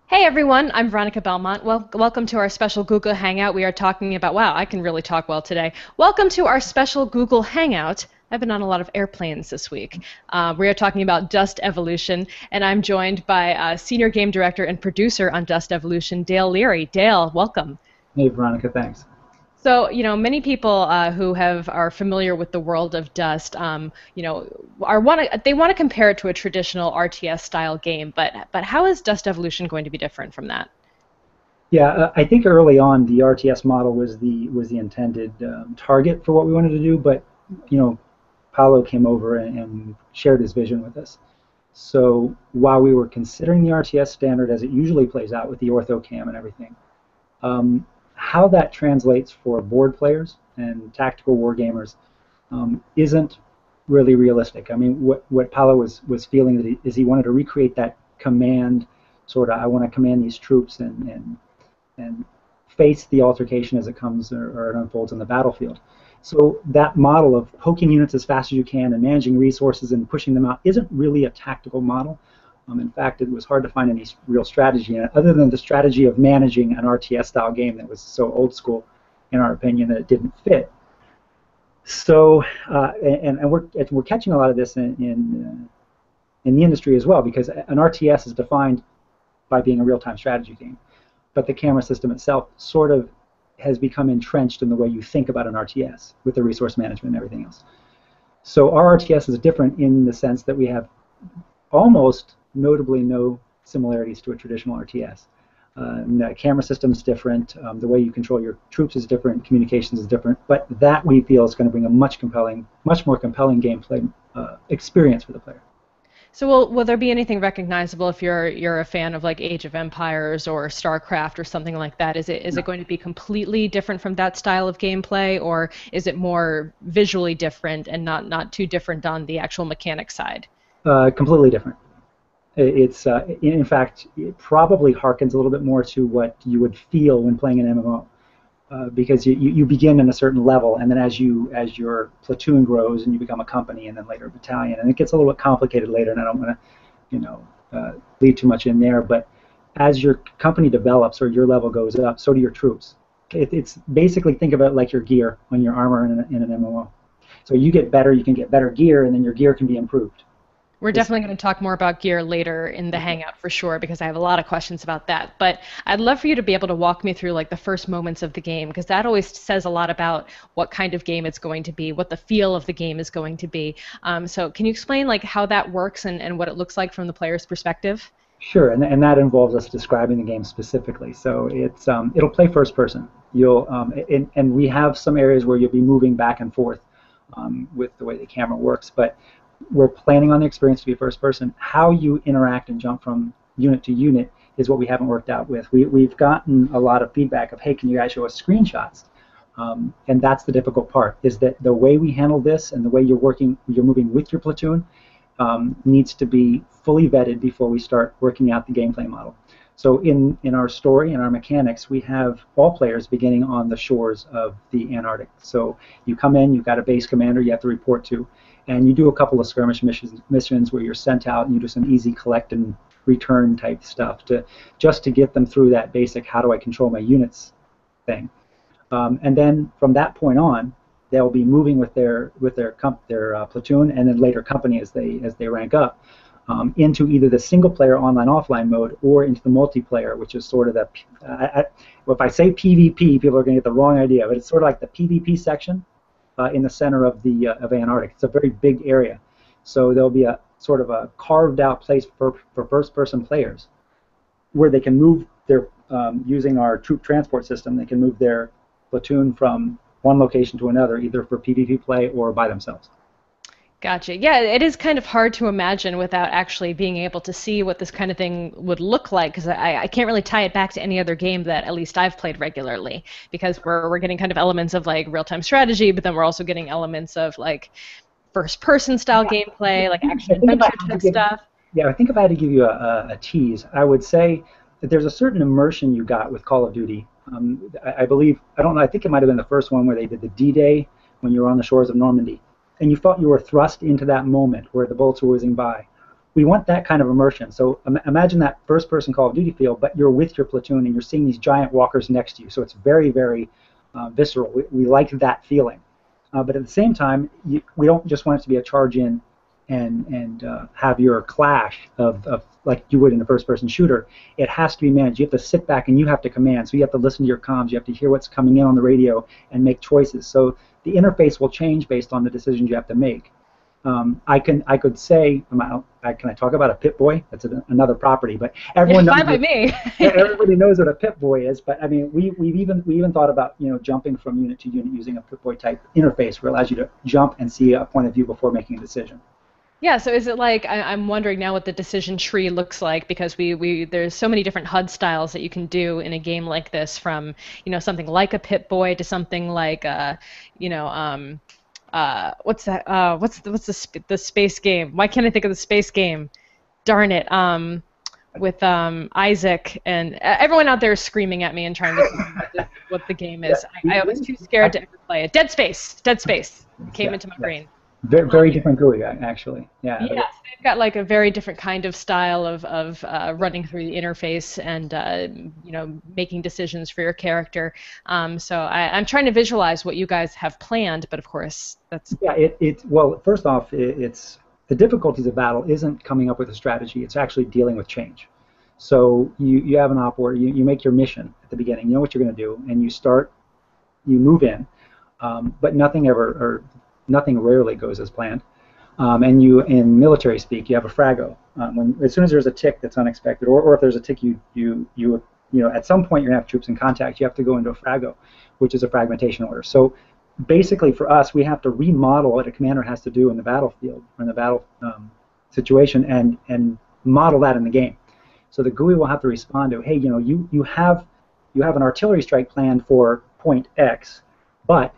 Hey everyone, I'm Veronica Belmont. Welcome to our special Google Hangout. We are talking about, wow, I can really talk well today. Welcome to our special Google Hangout. I've been on a lot of airplanes this week. We are talking about Dust.Evolution, and I'm joined by Senior Game Director and Producer on Dust.Evolution, Dale Leary. Dale, welcome. Hey, Veronica, thanks. So, many people who are familiar with the world of Dust, they want to compare it to a traditional RTS style game, but how is Dust Evolution going to be different from that? Yeah, I think early on the RTS model was the intended target for what we wanted to do, but you know, Paolo came over and shared his vision with us. So while we were considering the RTS standard as it usually plays out with the ortho cam and everything, how that translates for board players and tactical war gamers isn't really realistic. I mean, what Paolo was feeling is he wanted to recreate that command sort of. I want to command these troops and face the altercation as it comes or it unfolds on the battlefield. So that model of poking units as fast as you can and managing resources and pushing them out isn't really a tactical model. In fact, it was hard to find any real strategy in it, other than the strategy of managing an RTS-style game that was so old school, in our opinion, that it didn't fit. So, and we're catching a lot of this in the industry as well, because an RTS is defined by being a real-time strategy game, but the camera system itself sort of has become entrenched in the way you think about an RTS with the resource management and everything else. So our RTS is different in the sense that we have almost notably no similarities to a traditional RTS. The camera system is different, the way you control your troops is different, communications is different, but that we feel is going to bring a much more compelling gameplay experience for the player. So will there be anything recognizable if you're a fan of like Age of Empires or StarCraft or something like that? Is it going to be completely different from that style of gameplay, or is it more visually different and not too different on the actual mechanic side? Completely different. It's in fact, it probably harkens a little bit more to what you would feel when playing an MMO, because you begin in a certain level, and then as your platoon grows and you become a company, and then later a battalion, and it gets a little bit complicated later, and I don't want to, lead too much in there, but as your company develops or your level goes up, so do your troops. It's basically, think of it like your gear on your armor in an MMO. So you get better, you can get better gear, and then your gear can be improved. We're This, definitely going to talk more about gear later in the Hangout for sure, because I have a lot of questions about that. But I'd love for you to be able to walk me through like the first moments of the game, because that always says a lot about what kind of game it's going to be, what the feel of the game is going to be. So can you explain like how that works and what it looks like from the player's perspective? Sure, and that involves us describing the game specifically. So it'll play first person. And we have some areas where you'll be moving back and forth with the way the camera works, but we're planning on the experience to be first person. How you interact and jump from unit to unit is what we haven't worked out with. We've gotten a lot of feedback of, hey, can you guys show us screenshots? And that's the difficult part, is that the way we handle this and the way you're moving with your platoon needs to be fully vetted before we start working out the gameplay model. So in our story and our mechanics, we have all players beginning on the shores of the Antarctic. So you come in, you've got a base commander you have to report to, and you do a couple of skirmish missions where you're sent out and you do some easy collect and return type stuff just to get them through that basic how do I control my units thing. And then from that point on, they'll be moving with their platoon and then later company as they rank up into either the single player online offline mode or into the multiplayer, which is sort of well, if I say PvP, people are going to get the wrong idea, but it's sort of like the PvP section in the center of Antarctic. It's a very big area, so there'll be a sort of a carved out place for first person players where they can move their using our troop transport system. They can move their platoon from one location to another, either for PvP play or by themselves. Gotcha. Yeah, it is kind of hard to imagine without actually being able to see what this kind of thing would look like, because I can't really tie it back to any other game that at least I've played regularly, because we're getting kind of elements of like real-time strategy, but then we're also getting elements of like first-person style Yeah, gameplay, like I action think if I adventure had to type give stuff. Yeah, I think if I had to give you a tease, I would say that there's a certain immersion you got with Call of Duty. I believe, I don't know, I think it might have been the first one where they did the D-Day when you were on the shores of Normandy. And you felt you were thrust into that moment where the bullets were whizzing by. we want that kind of immersion. So imagine that first-person Call of Duty feel, but you're with your platoon and you're seeing these giant walkers next to you. So it's very, very visceral. We like that feeling. But at the same time, we don't just want it to be a charge in and have your clash of like you would in a first-person shooter. It has to be managed. You have to sit back and you have to command. So you have to listen to your comms. You have to hear what's coming in on the radio and make choices. So the interface will change based on the decisions you have to make. I could say, can I talk about a Pip-Boy? That's another property, but everyone knows. Fine by me. Everybody knows what a Pip-Boy is, but I mean, we even thought about jumping from unit to unit using a Pip-Boy type interface, where it allows you to jump and see a point of view before making a decision. Yeah, so is it like, I'm wondering now what the decision tree looks like, because there's so many different HUD styles that you can do in a game like this, from something like a Pip-Boy to something like what's that? What's the space game? Why can't I think of the space game? Darn it! With Isaac, and everyone out there is screaming at me and trying to think what the game is. I was too scared to ever play it. Dead Space. It came into my brain. Very different GUI, actually. Yeah. Yes, they've got like a very different kind of style of running through the interface and making decisions for your character. So I'm trying to visualize what you guys have planned, but of course that's well, first off, it's the difficulties of battle isn't coming up with a strategy. It's actually dealing with change. So you have an op order. You make your mission at the beginning. You know what you're going to do, and you move in, but nothing rarely goes as planned. And in military speak, you have a frago. As soon as there's a tick that's unexpected, or if there's a tick, at some point you're gonna have troops in contact. You have to go into a frago, which is a fragmentation order. So basically, for us, we have to remodel what a commander has to do in the battlefield or in the battle situation, and model that in the game. So the GUI will have to respond to, hey, you have an artillery strike planned for point X, but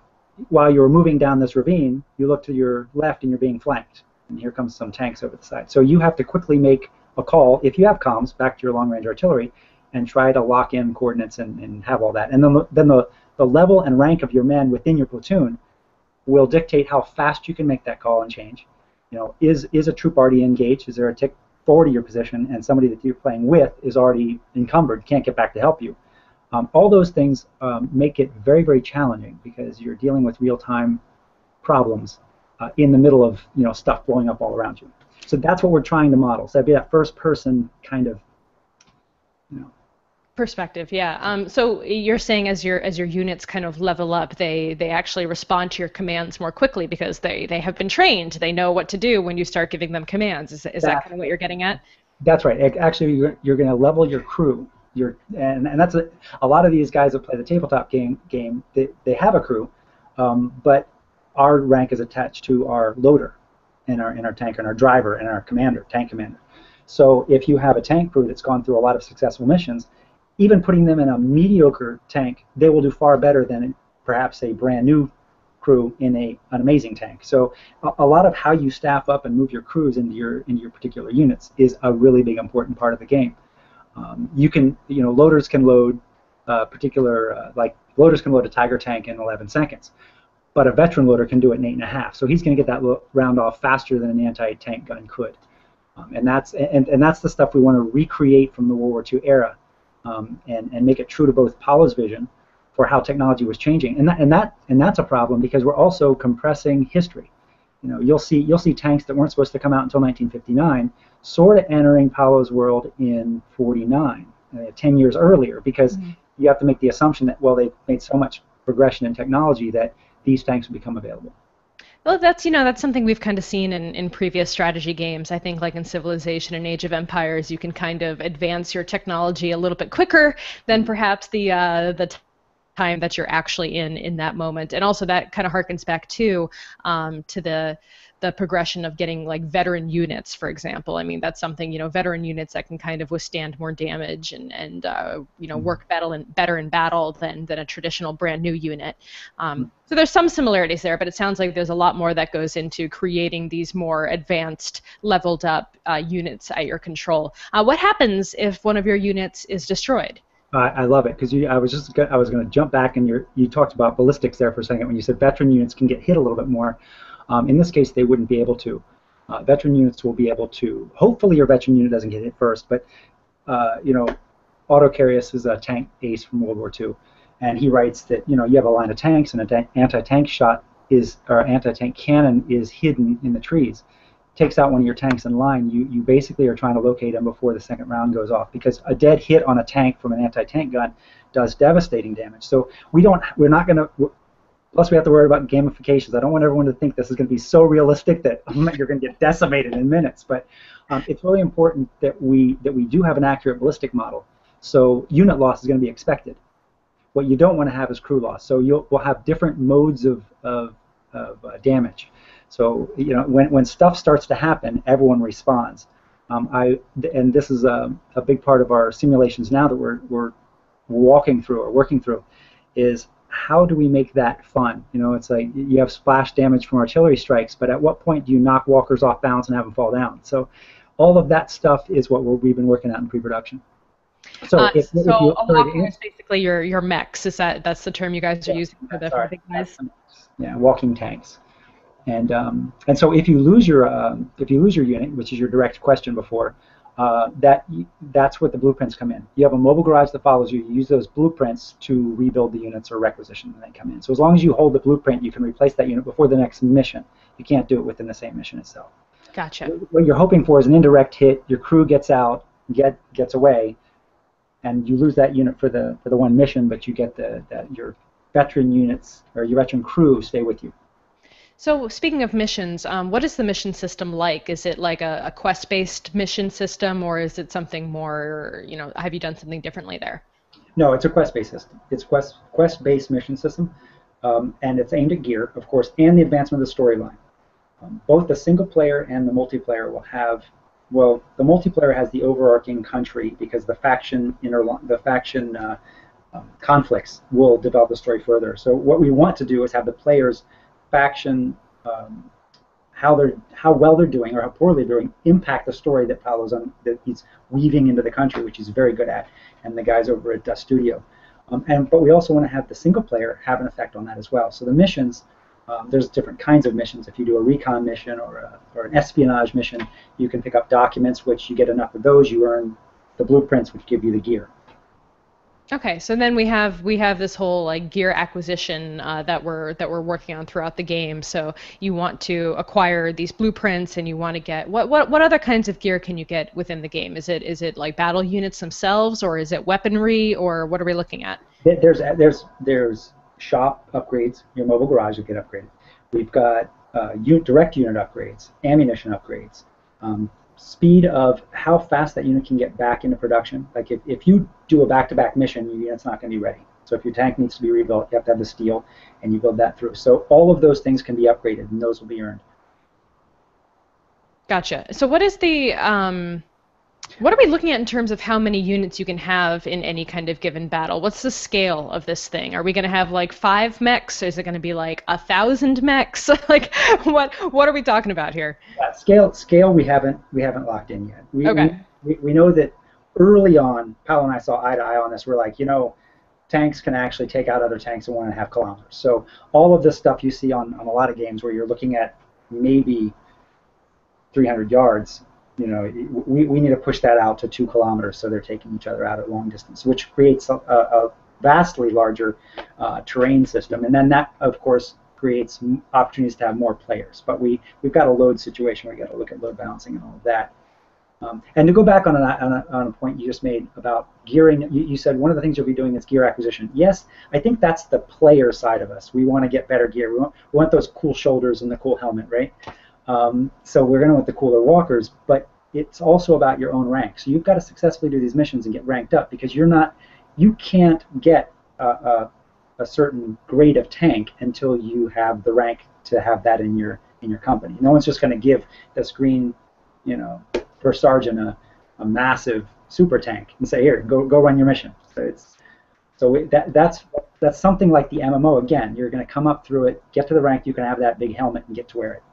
while you're moving down this ravine, you look to your left and you're being flanked, and here comes some tanks over the side. So you have to quickly make a call, if you have comms, back to your long-range artillery, and try to lock in coordinates and have all that. And then the level and rank of your men within your platoon will dictate how fast you can make that call and change. Is a troop already engaged? Is there a tick forward to your position, and somebody that you're playing with is already encumbered, can't get back to help you? All those things make it very, very challenging, because you're dealing with real-time problems in the middle of stuff blowing up all around you. So that's what we're trying to model. So that'd be that first-person kind of perspective. Yeah. So you're saying as your units kind of level up, they actually respond to your commands more quickly, because they have been trained. They know what to do when you start giving them commands. Is that kind of what you're getting at? That's right. Actually, you're going to level your crew. And that's a lot of these guys that play the tabletop game. They have a crew, but our rank is attached to our loader, and our tanker, and our driver, and our tank commander. So if you have a tank crew that's gone through a lot of successful missions, even putting them in a mediocre tank, they will do far better than perhaps a brand new crew in an amazing tank. So a lot of how you staff up and move your crews into your particular units is a really big important part of the game. Loaders can load loaders can load a Tiger tank in 11 seconds, but a veteran loader can do it in 8.5. So he's going to get that round off faster than an anti-tank gun could, and that's the stuff we want to recreate from the World War II era, and make it true to both Paulo's vision for how technology was changing, and that's a problem, because we're also compressing history. You'll see tanks that weren't supposed to come out until 1959 sort of entering Paulo's world in 49, 10 years earlier, because you have to make the assumption that, well, they've made so much progression in technology that these tanks will become available. Well, that's something we've kind of seen in previous strategy games. I think, like in Civilization and Age of Empires, you can kind of advance your technology a little bit quicker than perhaps the time that you're actually in that moment. And also that kind of harkens back to the progression of getting like veteran units, for example. I mean, that's something, veteran units that can kind of withstand more damage and work better in battle than a traditional brand new unit. So there's some similarities there, but it sounds like there's a lot more that goes into creating these more advanced, leveled up units at your control. What happens if one of your units is destroyed? I love it, because I was going to jump back, and you talked about ballistics there for a second when you said veteran units can get hit a little bit more. In this case, they wouldn't be able to. Veteran units will be able to, hopefully your veteran unit doesn't get hit first, but you know, Otto Carius is a tank ace from World War II, and he writes that, you know, you have a line of tanks and an anti-tank shot is, or anti-tank cannon is hidden in the trees. Takes out one of your tanks in line, you basically are trying to locate him before the second round goes off, because a dead hit on a tank from an anti-tank gun does devastating damage. So we're not going to. Plus, we have to worry about gamifications. I don't want everyone to think this is going to be so realistic that you're going to get decimated in minutes. But it's really important that we do have an accurate ballistic model. So unit loss is going to be expected. What you don't want to have is crew loss. So we'll have different modes of damage. So, you know, when stuff starts to happen, everyone responds. And this is a big part of our simulations now that we're walking through or working through, is how do we make that fun? You know, it's like you have splash damage from artillery strikes, but at what point do you knock walkers off balance and have them fall down? So all of that stuff is what we've been working at in pre-production. So if a walker is basically your mechs. That's the term you guys are using for the big guys? Yeah, walking tanks. And so if you lose your unit, which is your direct question before, that's where the blueprints come in. You have a mobile garage that follows you. You use those blueprints to rebuild the units or requisition when they come in. So as long as you hold the blueprint, you can replace that unit before the next mission. You can't do it within the same mission itself. Gotcha. What you're hoping for is an indirect hit. Your crew gets out, gets away, and you lose that unit for the one mission, but you get your veteran units or your veteran crew stay with you. So speaking of missions, what is the mission system like? Is it like a quest-based mission system, or is it something more, you know, have you done something differently there? No, it's a quest-based system. It's quest-based mission system, and it's aimed at gear, of course, and the advancement of the storyline. Both the single player and the multiplayer will have, well, the multiplayer has the overarching country because the faction conflicts will develop the story further. So what we want to do is have the players faction, how well they're doing or how poorly they're doing, impact the story that follows on, that he's weaving into the country, which he's very good at, and the guys over at Dust Studio. But we also want to have the single player have an effect on that as well. So the missions, there's different kinds of missions. If you do a recon mission or an espionage mission, you can pick up documents, which you get enough of those, you earn the blueprints, which give you the gear. Okay, so then we have this whole like gear acquisition that we're working on throughout the game. So you want to acquire these blueprints, and you want to get what other kinds of gear can you get within the game? Is it like battle units themselves, or is it weaponry, or what are we looking at? There's shop upgrades. Your mobile garage will get upgraded. We've got direct unit upgrades, ammunition upgrades. Speed of how fast that unit can get back into production. Like if you do a back-to-back mission, your unit's not going to be ready. So if your tank needs to be rebuilt, you have to have the steel, and you build that through. So all of those things can be upgraded, and those will be earned. Gotcha. So what is what are we looking at in terms of how many units you can have in any kind of given battle? What's the scale of this thing? Are we going to have like 5 mechs? Is it going to be like 1,000 mechs? Like what are we talking about here? Yeah, scale we haven't locked in yet. We know that early on, Paolo and I saw eye to eye on this. We're like, you know, tanks can actually take out other tanks in 1.5 kilometers. So all of this stuff you see on a lot of games where you're looking at maybe 300 yards, you know, we need to push that out to 2 kilometers, so they're taking each other out at long distance, which creates a vastly larger terrain system. And then that, of course, creates opportunities to have more players. But we've got a load situation where we got to look at load balancing and all of that. And to go back on a point you just made about gearing, you said one of the things you'll be doing is gear acquisition. Yes, I think that's the player side of us. We want to get better gear. We want those cool shoulders and the cool helmet, right? So we're going to want the cooler walkers, but it's also about your own rank. So you've got to successfully do these missions and get ranked up, because you can't get a certain grade of tank until you have the rank to have that in your company. No one's just going to give this green, you know, first sergeant a massive super tank and say, here, go run your mission. So that's something like the MMO. Again, you're going to come up through it, get to the rank, you can have that big helmet and get to wear it.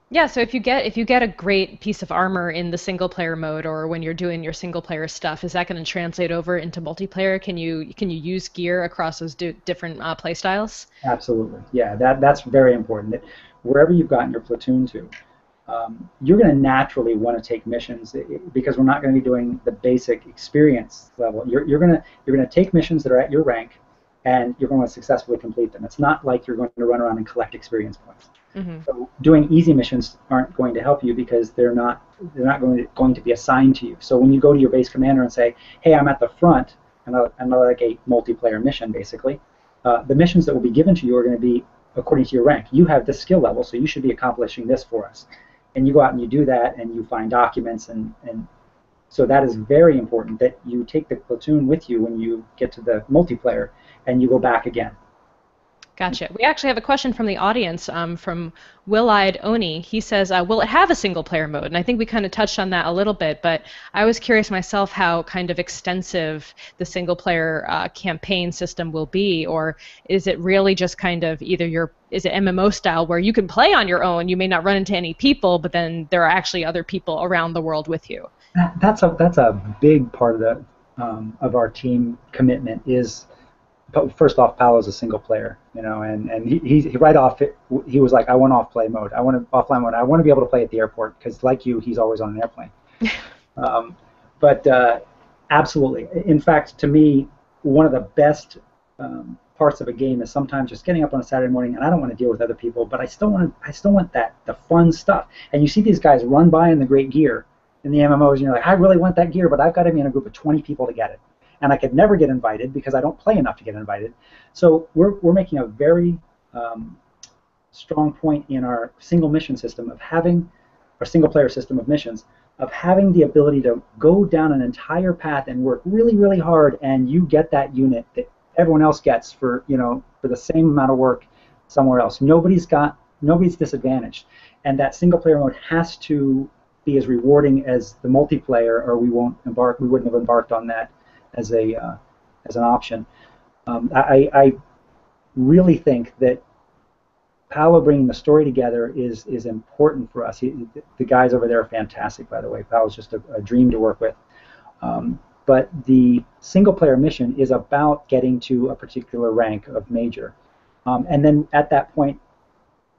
Yeah, so if you get a great piece of armor in the single player mode, or when you're doing your single player stuff, is that going to translate over into multiplayer? Can you use gear across those different play styles? Absolutely, yeah. That's very important. That wherever you've gotten your platoon to, you're going to naturally want to take missions because we're not going to be doing the basic experience level. You're going to take missions that are at your rank, and you're going to successfully complete them. It's not like you're going to run around and collect experience points. Mm-hmm. So doing easy missions aren't going to help you because they're not going to be assigned to you. So when you go to your base commander and say, "Hey, I'm at the front," and like a multiplayer mission, basically, the missions that will be given to you are going to be according to your rank. You have this skill level, so you should be accomplishing this for us. And you go out and you do that, and you find documents, and so that is very important that you take the platoon with you when you get to the multiplayer, and you go back again. Gotcha. We actually have a question from the audience from Will-Eyed Oni. He says, will it have a single-player mode? And I think we kind of touched on that a little bit, but I was curious myself how kind of extensive the single-player campaign system will be, or is it really just kind of is it MMO style where you can play on your own, you may not run into any people, but then there are actually other people around the world with you? That's a big part of our team commitment is. First off, Paolo's a single player, and he right off he was like, I want offline mode. I want offline mode. I want to be able to play at the airport because, like you, he's always on an airplane. But absolutely, in fact, to me, one of the best parts of a game is sometimes just getting up on a Saturday morning, and I don't want to deal with other people, but I still want the fun stuff. And you see these guys run by in the great gear in the MMOs, and you're like, I really want that gear, but I've got to be in a group of 20 people to get it. And I could never get invited because I don't play enough to get invited. So we're making a very strong point in our single mission system of having, our single player system of missions, of having the ability to go down an entire path and work really, really hard, and you get that unit that everyone else gets for the same amount of work somewhere else. Nobody's disadvantaged, and that single player mode has to be as rewarding as the multiplayer, or we wouldn't have embarked on that as an option. I really think that Paolo bringing the story together is important for us. The guys over there are fantastic, by the way. Paolo's just a dream to work with. But the single-player mission is about getting to a particular rank of major. And then at that point,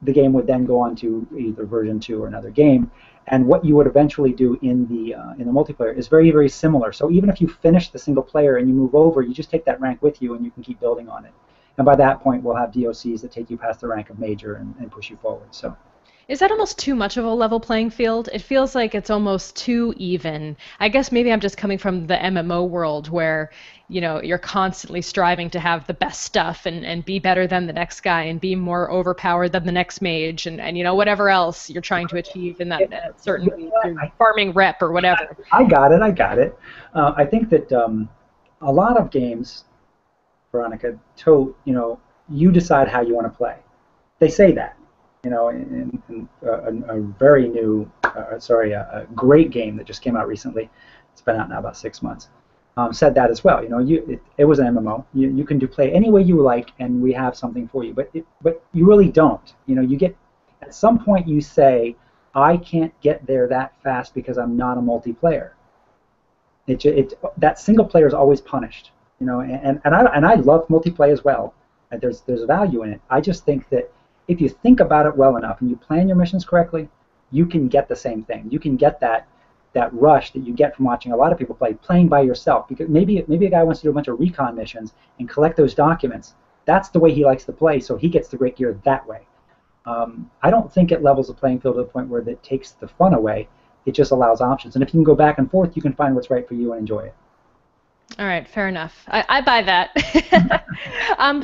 the game would then go on to either version 2 or another game. And what you would eventually do in the multiplayer is very, very similar. So even if you finish the single player and you move over, you just take that rank with you and you can keep building on it. And by that point, we'll have DOCs that take you past the rank of major and push you forward. So. Is that almost too much of a level playing field? It feels like it's almost too even. I guess maybe I'm just coming from the MMO world where, you're constantly striving to have the best stuff and be better than the next guy and be more overpowered than the next mage and whatever else you're trying to achieve in that certain farming rep or whatever. I got it. I think that a lot of games, Veronica, you decide how you want to play. They say that. In a very new, a great game that just came out recently. It's been out now about 6 months. Said that as well. It was an MMO. You can play any way you like, and we have something for you. But you really don't. You get at some point you say, I can't get there that fast because I'm not a multiplayer. That single player is always punished. And I love multiplayer as well. There's value in it. I just think that if you think about it well enough and you plan your missions correctly, you can get the same thing. You can get that rush that you get from watching a lot of people playing by yourself. Because maybe a guy wants to do a bunch of recon missions and collect those documents. That's the way he likes to play, so he gets the great gear that way. I don't think it levels the playing field to the point where it takes the fun away. It just allows options. And if you can go back and forth, you can find what's right for you and enjoy it. All right, fair enough. I buy that.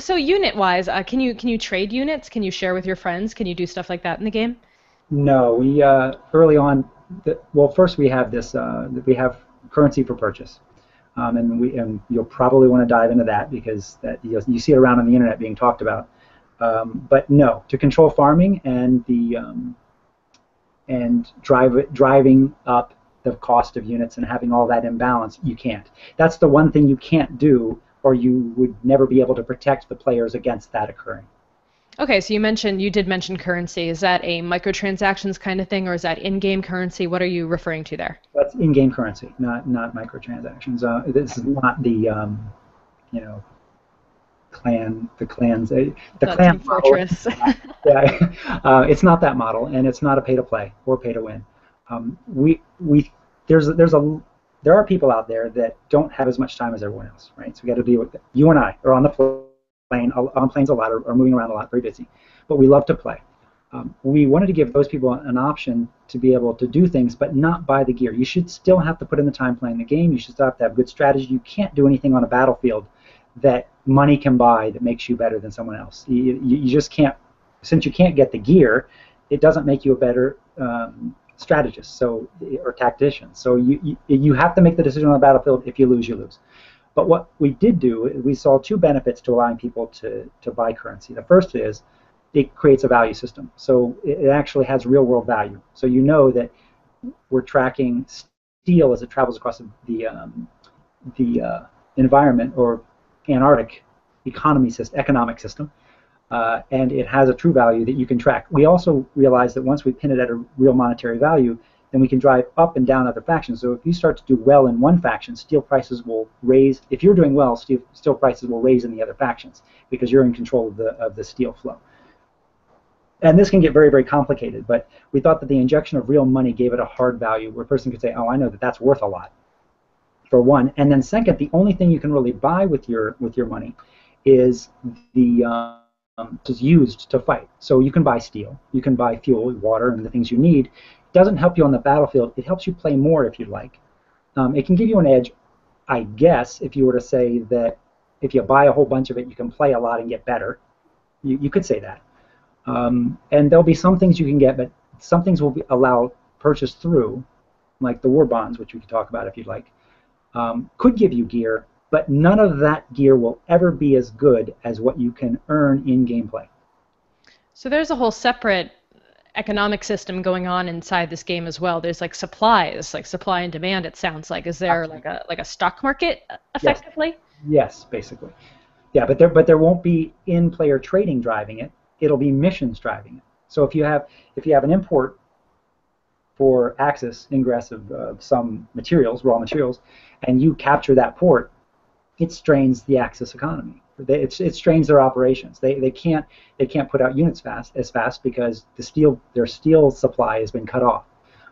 So unit-wise, can you trade units? Can you share with your friends? Can you do stuff like that in the game? No, we early on. First we have this. We have currency for purchase, and you'll probably want to dive into that because you see it around on the internet being talked about. But no, to control farming and driving up the cost of units and having all that imbalance, you can't. That's the one thing you can't do, or you would never be able to protect the players against that occurring. Okay, so you did mention currency. Is that a microtransactions kind of thing, or is that in-game currency? What are you referring to there? That's in-game currency, not microtransactions. This is not the the clans. The Not clan Team model. Fortress. Yeah, it's not that model, and it's not a pay to play or pay to win. We there's a there are people out there that don't have as much time as everyone else, right? So we got to deal with it. You and I are on the plane, on planes a lot, or moving around a lot, very busy, but we love to play. We wanted to give those people an option to be able to do things, but not buy the gear. You should still have to put in the time playing the game. You should still have to have good strategy. You can't do anything on a battlefield that money can buy that makes you better than someone else. You just can't, since you can't get the gear, it doesn't make you a better strategist or tactician. So you have to make the decision on the battlefield. If you lose, you lose. But what we did do, we saw two benefits to allowing people to buy currency. The first is it creates a value system. So it actually has real world value. So you know that we're tracking steel as it travels across the environment or Antarctic economic system, and it has a true value that you can track. We also realized that once we pin it at a real monetary value, then we can drive up and down other factions. So if you start to do well in one faction, steel prices will raise. If you're doing well, steel prices will raise in the other factions because you're in control of the steel flow. And this can get very, very complicated, but we thought that the injection of real money gave it a hard value where a person could say, oh, I know that that's worth a lot, for one. And then second, the only thing you can really buy with your money is is used to fight. So you can buy steel, you can buy fuel, water, and the things you need. It doesn't help you on the battlefield. It helps you play more if you'd like. It can give you an edge, I guess, if you were to say that if you buy a whole bunch of it, you can play a lot and get better. You could say that. And there'll be some things you can get, but some things will be allowed purchase through, like the war bonds, which we could talk about if you'd like, could give you gear, but none of that gear will ever be as good as what you can earn in gameplay. So there's a whole separate economic system going on inside this game as well. There's like supplies, like supply and demand, it sounds like. Is there like a stock market effectively? Yes, basically. Yeah, but there won't be in-player trading driving it. It'll be missions driving it. So if you have an import for access, ingress of some materials, raw materials, and you capture that port, it strains the Axis economy. It strains their operations. They can't put out units as fast because their steel supply has been cut off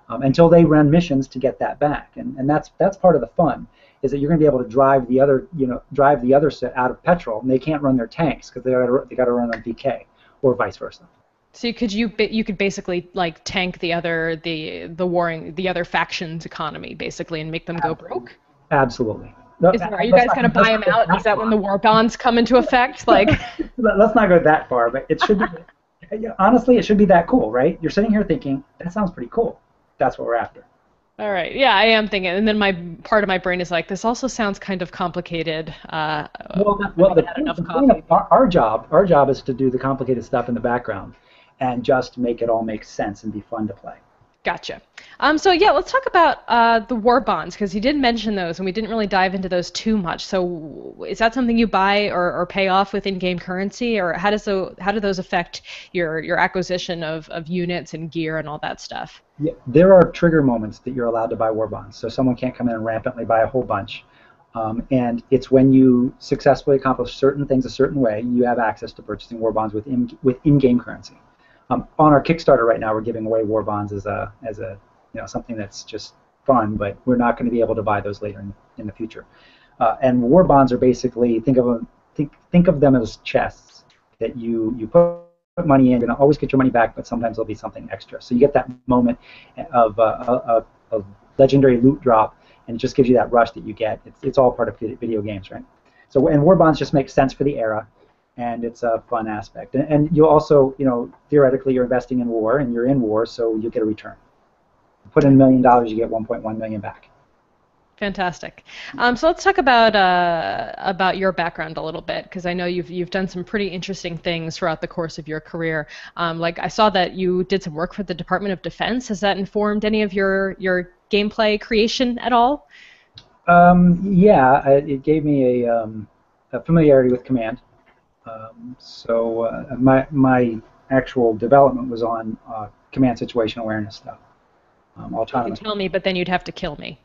until they run missions to get that back. And that's part of the fun, is that you're going to be able to drive the other set out of petrol, and they can't run their tanks because they got to run on VK, or vice versa. So you could basically like tank the other faction's economy basically and make them go broke? Absolutely. Are you guys going to buy them out? Is that when the war bonds come into effect? Like, let's not go that far, but it should be. Honestly, it should be that cool, right? You're sitting here thinking that sounds pretty cool. That's what we're after. All right. Yeah, I am thinking, and then my part of my brain is like, this also sounds kind of complicated. Our job is to do the complicated stuff in the background, and just make it all make sense and be fun to play. Gotcha. So yeah, let's talk about the war bonds, because you did mention those, and we didn't really dive into those too much. So is that something you buy or pay off with in-game currency, or how do those affect your acquisition of units and gear and all that stuff? Yeah, there are trigger moments that you're allowed to buy war bonds. So someone can't come in and rampantly buy a whole bunch. And it's when you successfully accomplish certain things a certain way, you have access to purchasing war bonds with in-game currency. On our Kickstarter right now, we're giving away war bonds as a something that's just fun, but we're not going to be able to buy those later in the future. And war bonds are basically, think of them as chests that you put money in. You're going to always get your money back, but sometimes there'll be something extra. So you get that moment of legendary loot drop, and it just gives you that rush that you get. It's all part of video games, right? So, and war bonds just make sense for the era, and it's a fun aspect. And you also, theoretically, you're investing in war, and you're in war, so you get a return. You put in $1 million, you get 1.1 million back. Fantastic. So let's talk about your background a little bit, because I know you've done some pretty interesting things throughout the course of your career. Like I saw that you did some work for the Department of Defense. Has that informed any of your gameplay creation at all? Yeah, it gave me a familiarity with command. So my actual development was on command situation awareness stuff. You can tell me, but then you'd have to kill me.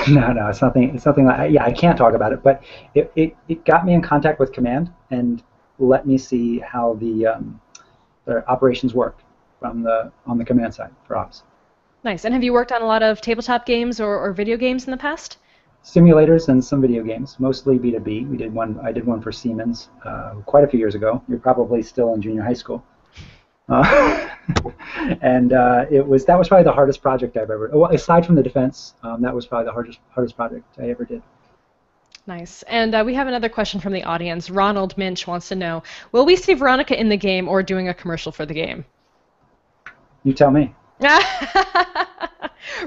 No, it's nothing. It's something like, yeah, I can't talk about it, but it got me in contact with Command and let me see how the operations work from on the command side for ops. Nice. And have you worked on a lot of tabletop games or video games in the past? Simulators and some video games, mostly B2B. We did one. I did one for Siemens quite a few years ago. You're probably still in junior high school. Uh, and that was probably the hardest project I've ever. Well, aside from the defense, that was probably the hardest project I ever did. Nice. And we have another question from the audience. Ronald Minch wants to know, will we see Veronica in the game or doing a commercial for the game? You tell me.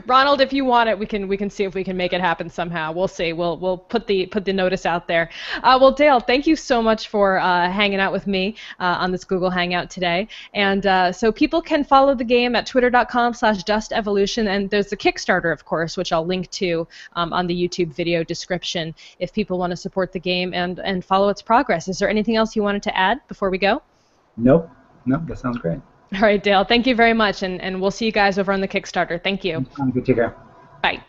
Ronald, if you want it, we can see if we can make it happen somehow. We'll see. We'll put the notice out there. Well, Dale, thank you so much for hanging out with me on this Google Hangout today. And so people can follow the game at twitter.com/Dust.Evolution, and there's the Kickstarter, of course, which I'll link to on the YouTube video description if people want to support the game and follow its progress. Is there anything else you wanted to add before we go? Nope. That sounds great. All right, Dale, thank you very much, and we'll see you guys over on the Kickstarter. Thank you. Good. Take care. Bye.